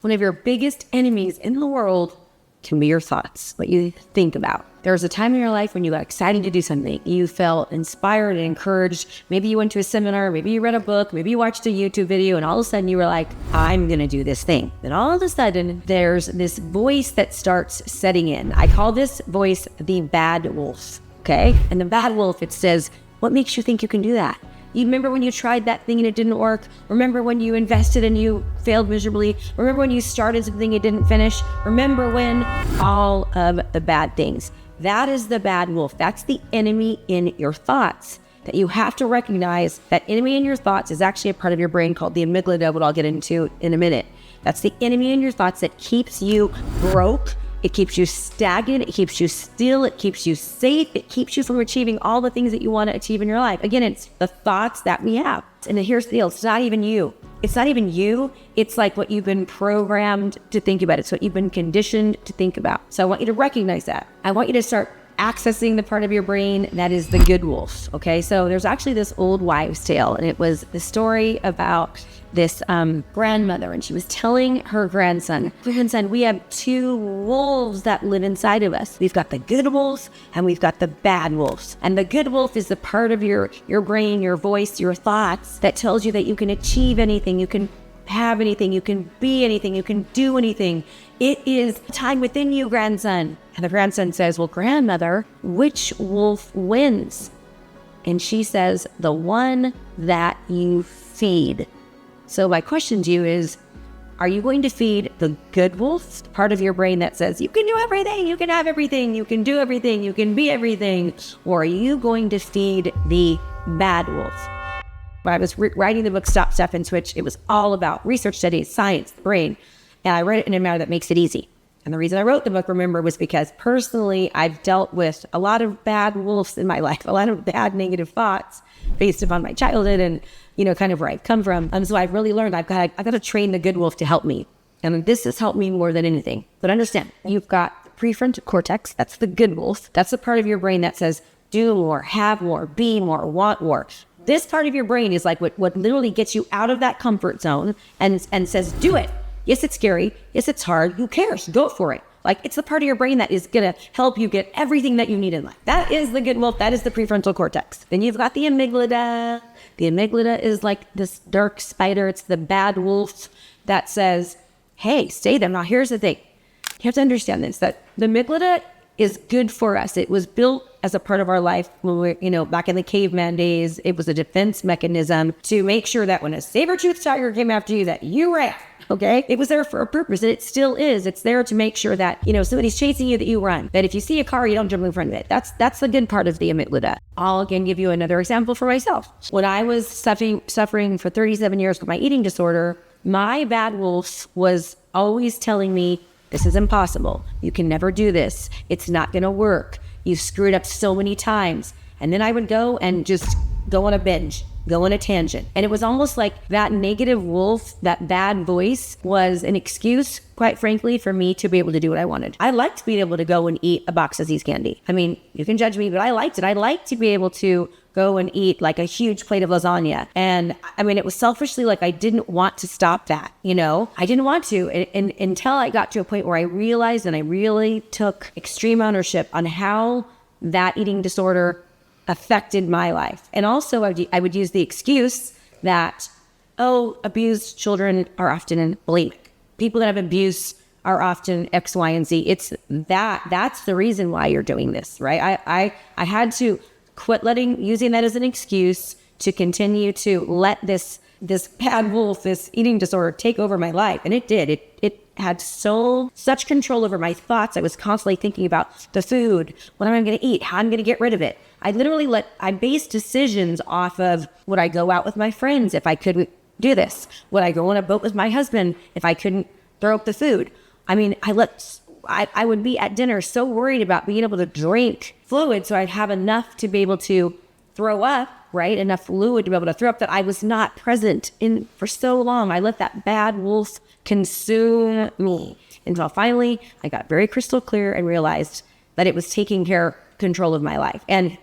One of your biggest enemies in the world can be your thoughts, what you think about. There was a time in your life when you got excited to do something. You felt inspired and encouraged. Maybe you went to a seminar, maybe you read a book, maybe you watched a YouTube video, and all of a sudden you were like, I'm gonna do this thing. Then all of a sudden, there's this voice that starts setting in. I call this voice the bad wolf, okay? And the bad wolf, it says, what makes you think you can do that? You remember when you tried that thing and it didn't work? Remember when you invested and you failed miserably? Remember when you started something you didn't finish? Remember when? All of the bad things. That is the bad wolf. That's the enemy in your thoughts. That you have to recognize that enemy in your thoughts is actually a part of your brain called the amygdala, what I'll get into in a minute. That's the enemy in your thoughts that keeps you broke. It keeps you stagnant, it keeps you still, it keeps you safe, it keeps you from achieving all the things that you want to achieve in your life. Again, it's the thoughts that we have. And here's the deal, it's not even you. It's not even you, it's like what you've been programmed to think about. It's what you've been conditioned to think about. So I want you to recognize that. I want you to start accessing the part of your brain that is the good wolf, okay? So there's actually this old wives' tale, and it was the story about this grandmother, and she was telling her grandson, we have two wolves that live inside of us. We've got the good wolves and we've got the bad wolves. And the good wolf is the part of your brain, your voice, your thoughts that tells you that you can achieve anything, you can have anything, you can be anything, you can do anything. It is time within you, grandson. And the grandson says, well, grandmother, which wolf wins? And she says, the one that you feed. So my question to you is, are you going to feed the good wolf, the part of your brain that says, you can do everything, you can have everything, you can do everything, you can be everything? Or are you going to feed the bad wolf? When I was writing the book, Stop, Step, and Switch, it was all about research studies, science, the brain. And I wrote it in a manner that makes it easy. And the reason I wrote the book, remember, was because personally, I've dealt with a lot of bad wolves in my life, a lot of bad negative thoughts based upon my childhood and, kind of where I've come from. So I've really learned I've got to train the good wolf to help me. And this has helped me more than anything. But understand, you've got the prefrontal cortex. That's the good wolf. That's the part of your brain that says, do more, have more, be more, want more. This part of your brain is like what literally gets you out of that comfort zone and says, do it. Yes, it's scary. Yes, it's hard. Who cares? Go for it. Like, it's the part of your brain that is going to help you get everything that you need in life. That is the good wolf. That is the prefrontal cortex. Then you've got the amygdala. The amygdala is like this dark spider. It's the bad wolf that says, hey, stay there. Now, here's the thing. You have to understand this, that the amygdala is good for us. It was built as a part of our life when we back in the caveman days. It was a defense mechanism to make sure that when a saber-toothed tiger came after you, that you ran. Okay? It was there for a purpose, and it still is. It's there to make sure that, somebody's chasing you, that you run. That if you see a car, you don't jump in front of it. That's the good part of the amygdala. I'll again give you another example for myself. When I was suffering for 37 years with my eating disorder, my bad wolf was always telling me, this is impossible. You can never do this. It's not going to work. You've screwed up so many times. And then I would go and just go on a binge, go on a tangent. And it was almost like that negative wolf, that bad voice, was an excuse, quite frankly, for me to be able to do what I wanted. I liked being able to go and eat a box of Z's candy. I mean, you can judge me, but I liked it. I liked to be able to go and eat like a huge plate of lasagna. And I mean, it was selfishly like I didn't want to stop that, I didn't want to until I got to a point where I realized and I really took extreme ownership on how that eating disorder affected my life. And also I would use the excuse that, abused children are often bulimic. People that have abuse are often X, Y, and Z. It's that's the reason why you're doing this, right? I had to quit using that as an excuse to continue to let this bad wolf, this eating disorder, take over my life. And it did. It had such control over my thoughts. I was constantly thinking about the food, what am I going to eat, how I'm going to get rid of it. I based decisions off of, would I go out with my friends if I couldn't do this? Would I go on a boat with my husband if I couldn't throw up the food? I mean, I would be at dinner so worried about being able to drink fluid so I'd have enough to be able to throw up, right? Enough fluid to be able to throw up, that I was not present for so long. I let that bad wolf consume me until finally I got very crystal clear and realized that it was taking control of my life. And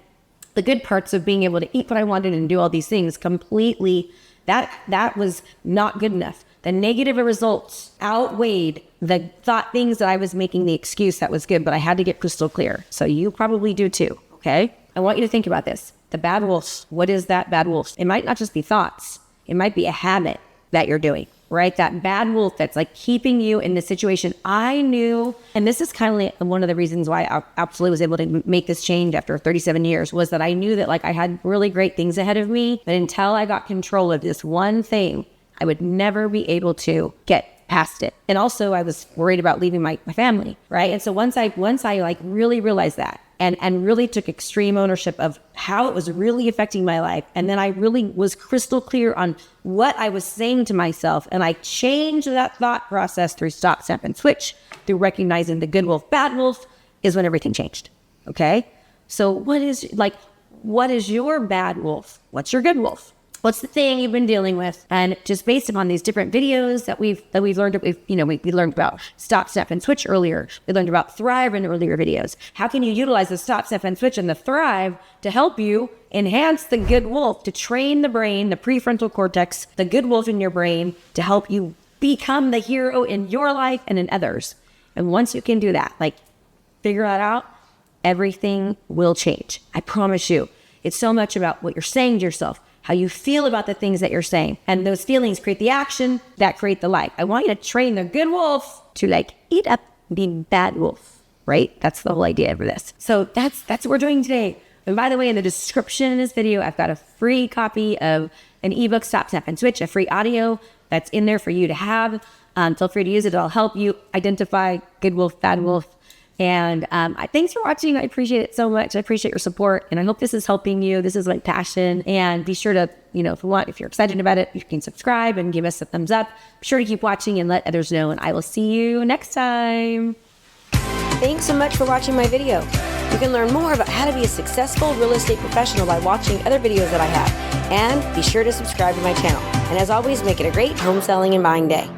the good parts of being able to eat what I wanted and do all these things completely, that was not good enough. The negative results outweighed the thought things that I was making the excuse that was good, but I had to get crystal clear. So you probably do too, okay? I want you to think about this. The bad wolf, what is that bad wolf? It might not just be thoughts. It might be a habit that you're doing, right? That bad wolf that's like keeping you in the situation. I knew, and this is kind of like one of the reasons why I absolutely was able to make this change after 37 years, was that I knew that like I had really great things ahead of me, but until I got control of this one thing, I would never be able to get past it. And also I was worried about leaving my family, right? And so once I like really realized that and really took extreme ownership of how it was really affecting my life, and then I really was crystal clear on what I was saying to myself, and I changed that thought process through stop, snap, and switch, through recognizing the good wolf, bad wolf, is when everything changed, okay? So what is your bad wolf? What's your good wolf? What's the thing you've been dealing with? And just based upon these different videos that we've learned, we learned about stop, step, and switch earlier. We learned about thrive in earlier videos. How can you utilize the stop, step, and switch and the thrive to help you enhance the good wolf, to train the brain, the prefrontal cortex, the good wolf in your brain, to help you become the hero in your life and in others? And once you can do that, like figure that out, everything will change. I promise you. It's so much about what you're saying to yourself, how you feel about the things that you're saying. And those feelings create the action that create the life. I want you to train the good wolf to like eat up the bad wolf, right? That's the whole idea of this. So that's what we're doing today. And by the way, in the description in this video, I've got a free copy of an ebook, Stop, Snap, and Switch, a free audio that's in there for you to have. Feel free to use it. It'll help you identify good wolf, bad wolf. And thanks for watching. I appreciate it so much. I appreciate your support, and I hope this is helping you. This is my passion. And be sure to, if you're excited about it, you can subscribe and give us a thumbs up. Be sure to keep watching and let others know, and I will see you next time. Thanks so much for watching my video. You can learn more about how to be a successful real estate professional by watching other videos that I have. And be sure to subscribe to my channel. And as always, make it a great home selling and buying day.